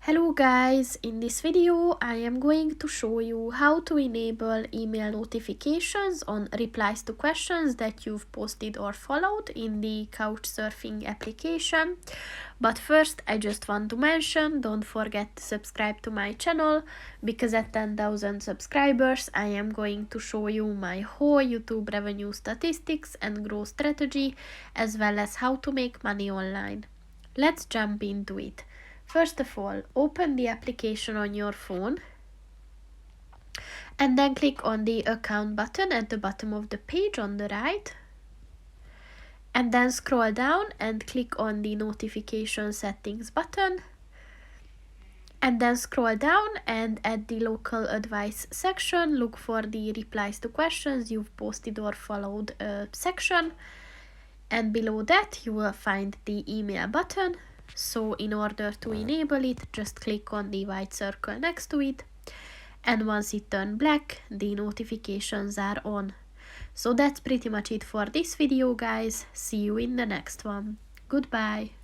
Hello guys, in this video I am going to show you how to enable email notifications on replies to questions that you've posted or followed in the Couchsurfing application. But first I just want to mention, don't forget to subscribe to my channel, because at 10,000 subscribers I am going to show you my whole YouTube revenue statistics and growth strategy, as well as how to make money online. Let's jump into it. First of all, open the application on your phone and then click on the account button at the bottom of the page on the right, and then scroll down and click on the notification settings button, and then scroll down and at the local advice section look for the replies to questions you've posted or followed section, and below that you will find the email button. So in order to enable it, just click on the white circle next to it, and once it turns black, the notifications are on. So that's pretty much it for this video guys. See you in the next one. Goodbye.